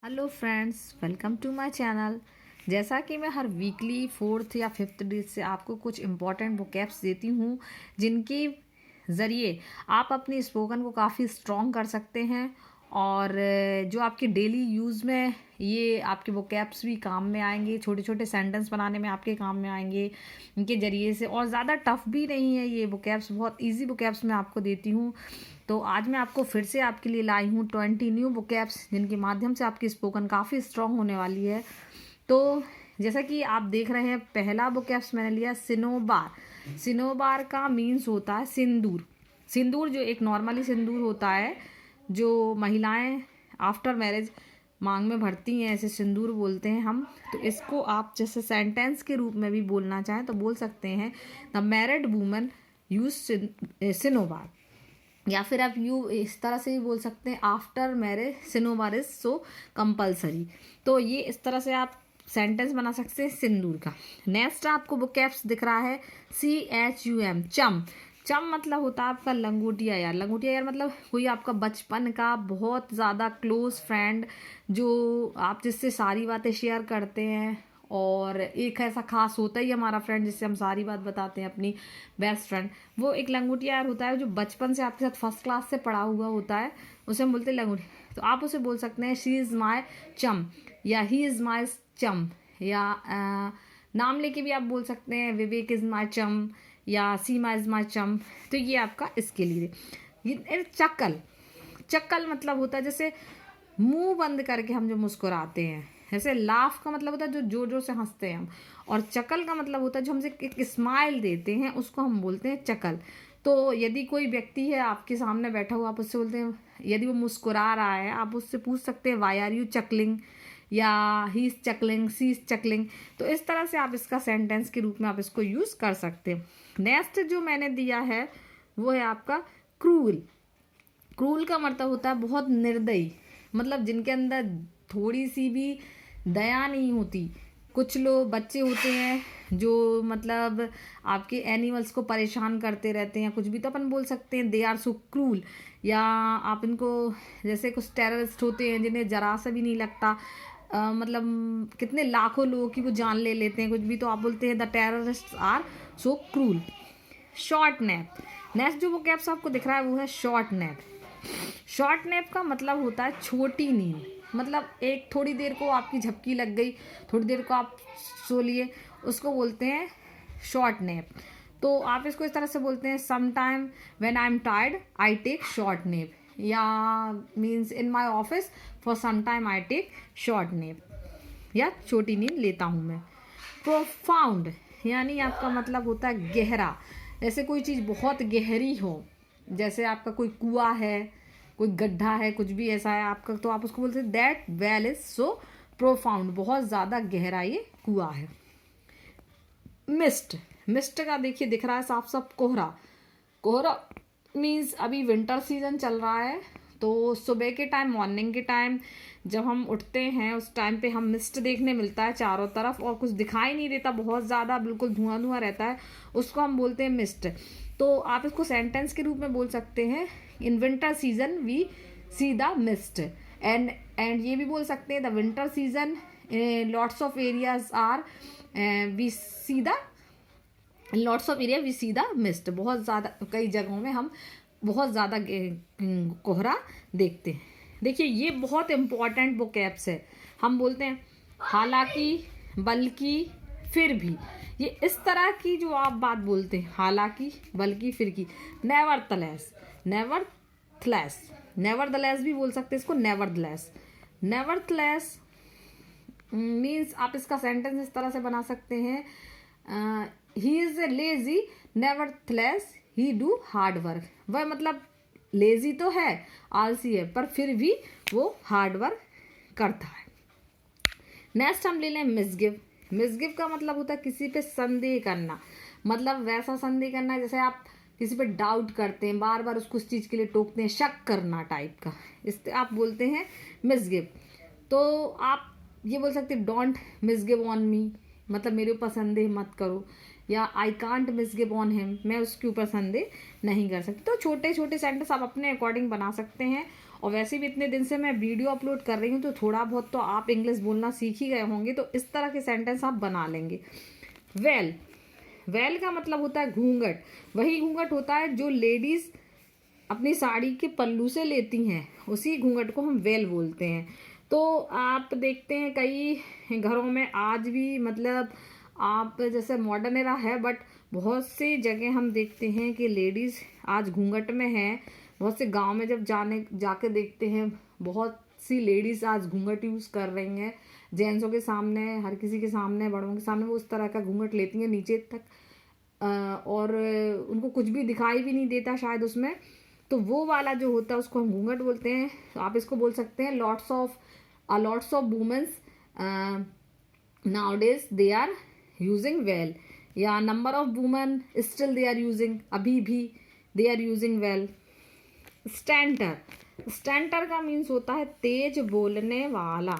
Hello friends, welcome to my channel. जैसा कि मैं हर वीकली 4th या 5th डे से आपको कुछ इम्पॉर्टेंट वोकैब्स देती हूँ जिनके ज़रिए आप अपनी स्पोकन को काफ़ी स्ट्रॉन्ग कर सकते हैं और जो आपके डेली यूज़ में ये आपके वोकैब्स भी काम में आएंगे, छोटे छोटे सेंटेंस बनाने में आपके काम में आएंगे इनके ज़रिए से। और ज़्यादा टफ भी नहीं है ये वोकैब्स, बहुत इजी वोकैब्स मैं आपको देती हूँ। तो आज मैं आपको फिर से आपके लिए लाई हूँ 20 न्यू वोकैब्स जिनके माध्यम से आपकी स्पोकन काफ़ी स्ट्रॉन्ग होने वाली है। तो जैसा कि आप देख रहे हैं, पहला वोकैब्स मैंने लिया सिनोबार। सिनोबार का मीन्स होता है सिंदूर। सिंदूर जो एक नॉर्मली सिंदूर होता है जो महिलाएं आफ्टर मैरिज मांग में भरती हैं, ऐसे सिंदूर बोलते हैं हम। तो इसको आप जैसे सेंटेंस के रूप में भी बोलना चाहें तो बोल सकते हैं, द मैरिड वूमन यूज सिनोबार। या फिर आप यू इस तरह से भी बोल सकते हैं, आफ्टर मैरिज सिनोबार इज सो कंपल्सरी। तो ये इस तरह से आप सेंटेंस बना सकते हैं सिंदूर का। नेक्स्ट आपको वोकैब्स दिख रहा है CHUM, चम। चम मतलब होता है आपका लंगोटिया यार। लंगोटिया यार मतलब कोई आपका बचपन का बहुत ज़्यादा क्लोज फ्रेंड, जो आप जिससे सारी बातें शेयर करते हैं। और एक ऐसा खास होता ही हमारा फ्रेंड जिससे हम सारी बात बताते हैं, अपनी बेस्ट फ्रेंड। वो एक लंगोटिया यार होता है जो बचपन से आपके साथ फर्स्ट क्लास से पढ़ा हुआ होता है, उसे हम बोलते हैं लंगोटिया। तो आप उसे बोल सकते हैं शी इज़ माई चम या ही इज़ माई चम। या नाम लेके भी आप बोल सकते हैं, विवेक इज़ माई चम या सीमा इज़ माई चम। तो ये आपका इसके लिए। ये चक्कल। चक्कल मतलब होता है जैसे मुंह बंद करके हम जो मुस्कुराते हैं। जैसे लाफ का मतलब होता है जो जोर जोर से हंसते हैं हम। और चकल का मतलब होता है जो हमसे एक स्माइल देते हैं, उसको हम बोलते हैं चकल। तो यदि कोई व्यक्ति है आपके सामने बैठा हुआ, आप उससे बोलते हैं, यदि वो मुस्कुरा रहा है आप उससे पूछ सकते हैं वाई आर यू चकलिंग, या ही इज चकलिंग, सी इज चकलिंग। तो इस तरह से आप इसका सेंटेंस के रूप में आप इसको यूज़ कर सकते हैं। नेक्स्ट जो मैंने दिया है वो है आपका क्रूल। क्रूल का मतलब होता है बहुत निर्दयी, मतलब जिनके अंदर थोड़ी सी भी दया नहीं होती। कुछ लोग बच्चे होते हैं जो मतलब आपके एनिमल्स को परेशान करते रहते हैं, कुछ भी तो अपन बोल सकते हैं दे आर सो क्रूल। या आप इनको जैसे कुछ टेररिस्ट होते हैं जिन्हें जरा सा भी नहीं लगता, मतलब कितने लाखों लोगों की वो जान ले लेते हैं, कुछ भी तो आप बोलते हैं the terrorist are so cruel. Short nap. Next जो वो कैप्स आपको दिख रहा है वो है शॉर्ट नैप। शॉर्ट नैप का मतलब होता है छोटी नींद। मतलब एक थोड़ी देर को आपकी झपकी लग गई, थोड़ी देर को आप सो लिए, उसको बोलते हैं शॉर्ट नैप। तो आप इसको इस तरह से बोलते हैं, some time when I am tired I take short nap, या means in my office for some time I take short nap, या छोटी नींद लेता हूँ मैं। प्रोफाउंड यानी आपका मतलब होता है गहरा। जैसे कोई चीज़ बहुत गहरी हो, जैसे आपका कोई कुआं है, कोई गड्ढा है, कुछ भी ऐसा है आपका, तो आप उसको बोलते हैं that well is so profound, बहुत ज़्यादा गहरा ये कुआं है। मिस्ट। मिस्ट का देखिए दिख रहा है साफ साफ कोहरा। कोहरा मीन्स अभी विंटर सीजन चल रहा है, तो सुबह के टाइम, मॉर्निंग के टाइम जब हम उठते हैं उस टाइम पे हम मिस्ट देखने मिलता है चारों तरफ, और कुछ दिखाई नहीं देता, बहुत ज़्यादा बिल्कुल धुआं धुआं रहता है, उसको हम बोलते हैं मिस्ट। तो आप इसको सेंटेंस के रूप में बोल सकते हैं, in winter season we see the mist. And ये भी बोल सकते हैं the winter season lots of areas are we see the lots of area we see the mist. बहुत ज़्यादा कई जगहों में हम बहुत ज़्यादा कोहरा देखते हैं। देखिए ये बहुत इम्पॉर्टेंट वोकैब्स है। हम बोलते हैं हालांकि, बल्कि, फिर भी। ये इस तरह की जो आप बात बोलते हैं, हालांकि, बल्कि, फिर की। नेवरथलेस, नेवरथलेस, नेवरदलेस भी बोल सकते हैं इसको, नेवरदलेस। नेवरथलेस मीन्स आप इसका सेंटेंस इस तरह से बना सकते हैं, he is lazy nevertheless he do hard work. वह मतलब लेजी तो है, आलसी है, पर फिर भी वो हार्ड वर्क करता है। नेक्स्ट हम ले लें मिसगिव। मिसगिव का मतलब होता है किसी पे संदेह करना, मतलब वैसा संदेह करना जैसे आप किसी पे डाउट करते हैं, बार बार उसको उस चीज़ के लिए टोकते हैं, शक करना टाइप का, इससे आप बोलते हैं मिसगिव। तो आप ये बोल सकते हैं डोंट मिसगिव ऑन मी, मतलब मेरे ऊपर संदेह मत करो, या आई कांट मिसगिव ऑन हिम, मैं उसके ऊपर संदेह नहीं कर सकती। तो छोटे छोटे सेंटेंस आप अपने अकॉर्डिंग बना सकते हैं। और वैसे भी इतने दिन से मैं वीडियो अपलोड कर रही हूँ तो थोड़ा बहुत तो आप इंग्लिश बोलना सीख ही गए होंगे, तो इस तरह के सेंटेंस आप बना लेंगे। वेल, वेल का मतलब होता है घूंघट। वही घूंघट होता है जो लेडीज अपनी साड़ी के पल्लू से लेती हैं, उसी घूंघट को हम वेल बोलते हैं। तो आप देखते हैं कई घरों में आज भी मतलब आप जैसे मॉडर्न एरा है, बट बहुत सी जगह हम देखते हैं कि लेडीज़ आज घूंघट में हैं। बहुत से गांव में जब जाके देखते हैं, बहुत सी लेडीज़ आज घूंघट यूज़ कर रही हैं। जेंट्सों के सामने, हर किसी के सामने, बड़ों के सामने वो उस तरह का घूंघट लेती हैं नीचे तक, और उनको कुछ भी दिखाई भी नहीं देता शायद उसमें। तो वो वाला जो होता है उसको हम घूंघट बोलते हैं। तो आप इसको बोल सकते हैं lots of womens nowadays they are using veil, या number of women still they are using, अभी भी दे आर यूजिंग वेल। स्टैंटर, स्टैंटर का मीन्स होता है तेज बोलने वाला।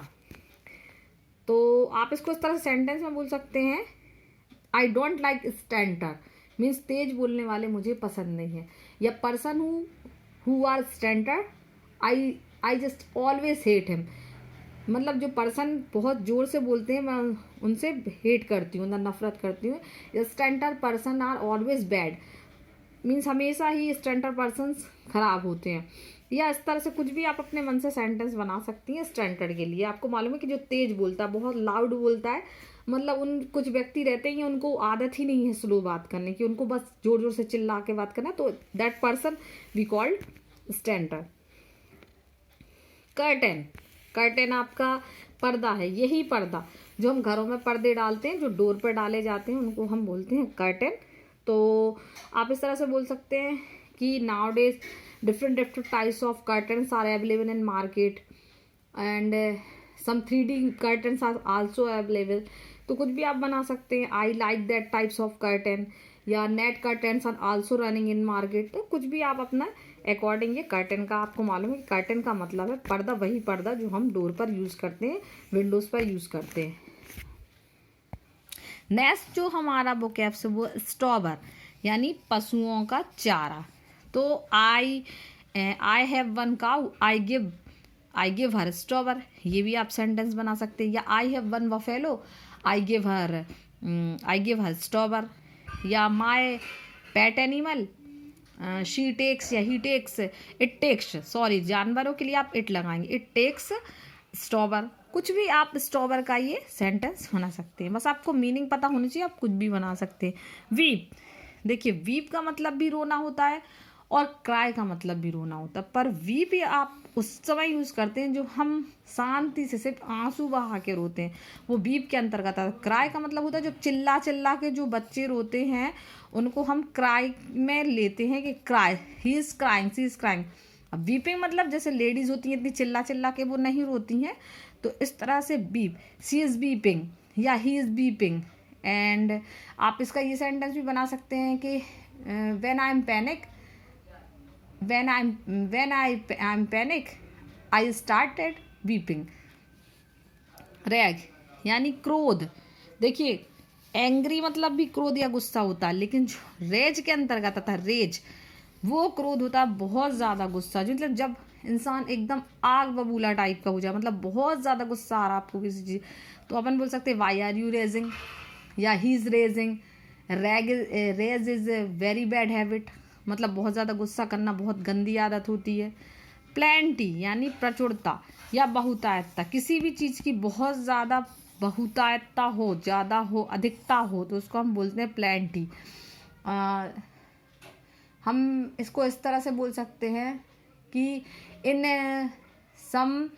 तो आप इसको इस तरह सेंटेंस में बोल सकते हैं, आई डोंट लाइक स्टैंटर, मीन्स तेज बोलने वाले मुझे पसंद नहीं है। या पर्सन हु आर स्टैंटर, I just always hate him, मतलब जो पर्सन बहुत जोर से बोलते हैं मैं उनसे हेट करती हूँ, नफरत करती हूँ। स्टैंटर person are always bad, means हमेशा ही स्टैंटर पर्सन्स खराब होते हैं। या इस तरह से कुछ भी आप अपने मन से सेंटेंस बना सकती हैं स्टैंडर्ड के लिए। आपको मालूम है कि जो तेज बोलता है, बहुत लाउड बोलता है, मतलब उन कुछ व्यक्ति रहते हैं उनको आदत ही नहीं है स्लो बात करने की, उनको बस जोर जोर से चिल्ला के बात करना, तो that person we called standard. Curtain, curtain आपका पर्दा है। यही पर्दा जो हम घरों में पर्दे डालते हैं, जो डोर पर डाले जाते हैं, उनको हम बोलते हैं कर्टेन। तो आप इस तरह से बोल सकते हैं कि now days different types of curtains are available in market and some 3D curtains are also available। तो कुछ भी आप बना सकते हैं, I like that types of curtain, या net curtains are also running in market। तो कुछ भी आप अपना अकॉर्डिंग, ये कर्टन का आपको मालूम है कि कर्टन का मतलब है पर्दा, वही पर्दा जो हम डोर पर यूज़ करते हैं, विंडोज़ पर यूज़ करते हैं। नेक्स्ट जो हमारा वोकैब्स है वो स्टॉबर, यानी पशुओं का चारा। तो I have one cow, I give her stover, ये भी आप सेंटेंस बना सकते हैं। या I have one buffalo, I give her stover. या my pet animal, she takes, या he takes, it takes, sorry जानवरों के लिए आप इट लगाएंगे, इट टेक्स स्टॉबर। कुछ भी आप स्टॉबर का ये सेंटेंस बना सकते हैं, बस आपको मीनिंग पता होनी चाहिए, आप कुछ भी बना सकते हैं। वीप, देखिए वीप का मतलब भी रोना होता है और क्राई का मतलब भी रोना होता है, पर वीप आप उस समय यूज़ करते हैं जो हम शांति से सिर्फ आंसू बहा के रोते हैं, वो वीप के अंतर्गत आता है। क्राई का मतलब होता है जो चिल्ला चिल्ला के जो बच्चे रोते हैं, उनको हम क्राई में लेते हैं कि cry, he is crying, she is crying. अब वीपिंग मतलब जैसे लेडीज़ होती हैं इतनी चिल्ला चिल्ला के वो नहीं रोती हैं, तो इस तरह से बीप, सी इज़ बीपिंग या ही इज़ बीपिंग। एंड आप इसका ये सेंटेंस भी बना सकते हैं कि when I M panic, when I'm panic, I started weeping। Rag यानी क्रोध, देखिए एंग्री मतलब भी क्रोध या गुस्सा होता है, लेकिन जो रेज के अंतर्गत आता है, रेज वो क्रोध होता है बहुत ज़्यादा गुस्सा, जो मतलब जब इंसान एकदम आग बबूला टाइप का हो जाए, मतलब बहुत ज़्यादा गुस्सा आ रहा है आपको किसी चीज़, तो अपन बोल सकते हैं वाई आर यू रेजिंग, या he is raging. Rage is a very bad habit, मतलब बहुत ज़्यादा गुस्सा करना बहुत गंदी आदत होती है। प्लेंटी यानी प्रचुरता या बहुतायतता, किसी भी चीज़ की बहुत ज़्यादा बहुतायतता हो, ज़्यादा हो, अधिकता हो, तो उसको हम बोलते हैं प्लेंटी। हम इसको इस तरह से बोल सकते हैं कि इन सम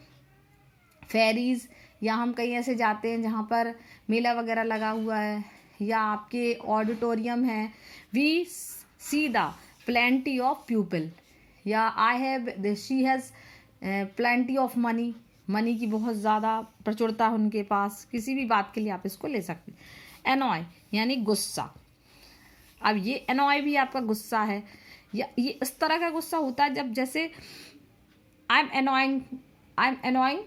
फेरीज, या हम कहीं ऐसे जाते हैं जहाँ पर मेला वगैरह लगा हुआ है, या आपके ऑडिटोरियम है, we see the plenty of pupil, या she has plenty of money, money की बहुत ज़्यादा प्रचुरता है उनके पास, किसी भी बात के लिए आप इसको ले सकते हैं। एनॉय यानी गुस्सा, अब ये एनॉय भी आपका गुस्सा है, या ये इस तरह का गुस्सा होता है जब जैसे I am annoying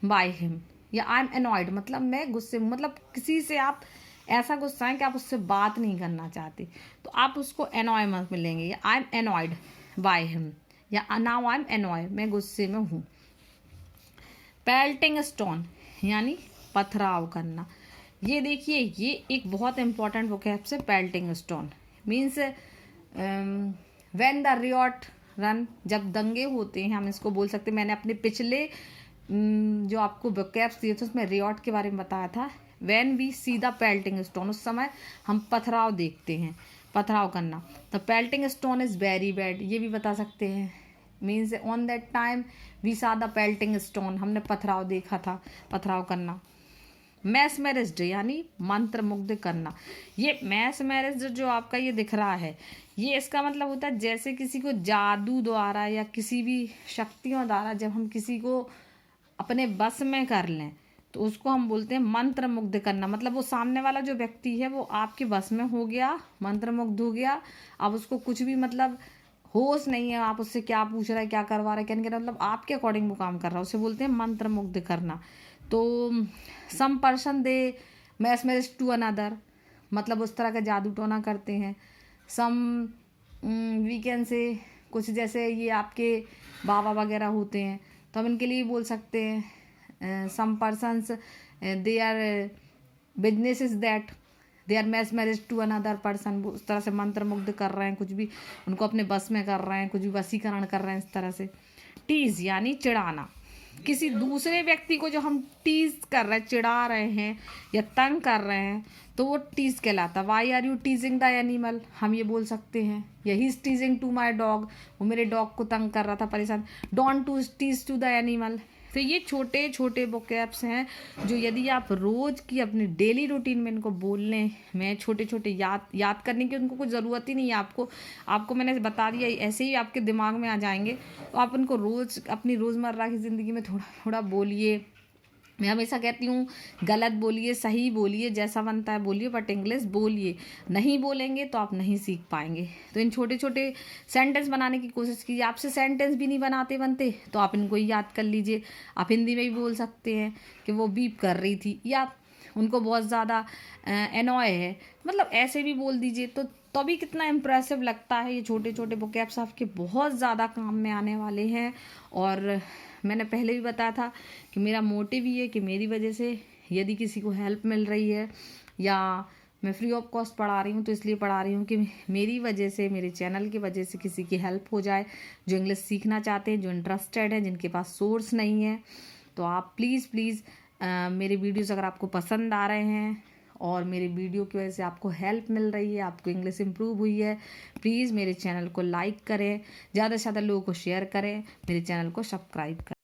by him, या आई एम एनॉयड मतलब मैं गुस्से, मतलब किसी से आप ऐसा गुस्सा है कि आप उससे बात नहीं करना चाहते, तो आप उसको एनॉय में लेंगे, या I am annoyed by him, या नाउ आई एम एनॉय, मैं गुस्से में हूँ। पेल्टिंग स्टोन यानी पथराव करना। ये देखिए, ये एक बहुत इंपॉर्टेंट वोकैब्स है। Pelting stone means when the riot run, जब दंगे होते हैं हम इसको बोल सकते हैं। मैंने अपने पिछले जो आपको वोकैब्स दिए थे उसमें रियॉट के बारे में बताया था। When we see the pelting stone, उस समय हम पथराव देखते हैं, पथराव करना। The pelting stone is very bad, ये भी बता सकते हैं। Means on that time we saw the pelting stone, हमने पथराव देखा था, पथराव करना। मैस्मराइज्ड यानी मंत्र मुग्ध करना। ये मैस्मराइज्ड जो आपका ये दिख रहा है, ये इसका मतलब होता है जैसे किसी को जादू द्वारा या किसी भी शक्तियों द्वारा जब हम किसी को अपने बस में कर लें तो उसको हम बोलते हैं मंत्र मुग्ध करना। मतलब वो सामने वाला जो व्यक्ति है वो आपके बस में हो गया, मंत्र मुग्ध हो गया। अब उसको कुछ भी मतलब होश नहीं है, आप उससे क्या पूछ रहे हैं, क्या करवा रहे हैं, कहने का मतलब आपके अकॉर्डिंग वो काम कर रहा है, उसे बोलते हैं मंत्र मुग्ध करना। तो some person they mesmerize to another, मतलब उस तरह का जादू टोना करते हैं। सम वी कैन से, कुछ जैसे ये आपके बाबा वगैरह होते हैं तो हम इनके लिए बोल सकते हैं some persons they are business is that they are mesmerize to another person. वो उस तरह से मंत्र मुग्ध कर रहे हैं, कुछ भी उनको अपने बस में कर रहे हैं, कुछ भी वशीकरण कर रहे हैं इस तरह से। टीज यानी चिढ़ाना। किसी दूसरे व्यक्ति को जो हम टीज कर रहे हैं, चिढ़ा रहे हैं या तंग कर रहे हैं तो वो टीज कहलाता। Why are you teasing the animal, हम ये बोल सकते हैं। या he is teasing to my dog, वो मेरे डॉग को तंग कर रहा था, परेशान। Don't to tease to the animal. तो ये छोटे छोटे वोकैब्स हैं जो यदि आप रोज़ की अपनी डेली रूटीन में इनको बोलने में छोटे छोटे याद करने की उनको कुछ ज़रूरत ही नहीं है। आपको मैंने बता दिया, ऐसे ही आपके दिमाग में आ जाएंगे। तो आप उनको रोज़ अपनी रोज़मर्रा की ज़िंदगी में थोड़ा थोड़ा बोलिए। मैं हमेशा कहती हूँ गलत बोलिए, सही बोलिए, जैसा बनता है बोलिए, बट इंग्लिश बोलिए। नहीं बोलेंगे तो आप नहीं सीख पाएंगे। तो इन छोटे छोटे सेंटेंस बनाने की कोशिश कीजिए। आपसे सेंटेंस भी नहीं बनते तो आप इनको ही याद कर लीजिए। आप हिंदी में भी बोल सकते हैं कि वो बीप कर रही थी, या उनको बहुत ज़्यादा एनॉय है, मतलब ऐसे भी बोल दीजिए। तो तभी कितना इम्प्रेसिव लगता है। ये छोटे छोटे वोकैब्स आपके बहुत ज़्यादा काम में आने वाले हैं। और मैंने पहले भी बताया था कि मेरा मोटिव ये है कि मेरी वजह से यदि किसी को हेल्प मिल रही है, या मैं फ्री ऑफ कॉस्ट पढ़ा रही हूँ तो इसलिए पढ़ा रही हूँ कि मेरी वजह से, मेरे चैनल की वजह से किसी की हेल्प हो जाए, जो इंग्लिश सीखना चाहते हैं, जो इंटरेस्टेड हैं, जिनके पास सोर्स नहीं है। तो आप प्लीज़ मेरे वीडियोज़ अगर आपको पसंद आ रहे हैं और मेरे वीडियो की वजह से आपको हेल्प मिल रही है, आपको इंग्लिश इम्प्रूव हुई है, प्लीज़ मेरे चैनल को लाइक करें, ज़्यादा से ज़्यादा लोगों को शेयर करें, मेरे चैनल को सब्सक्राइब करें।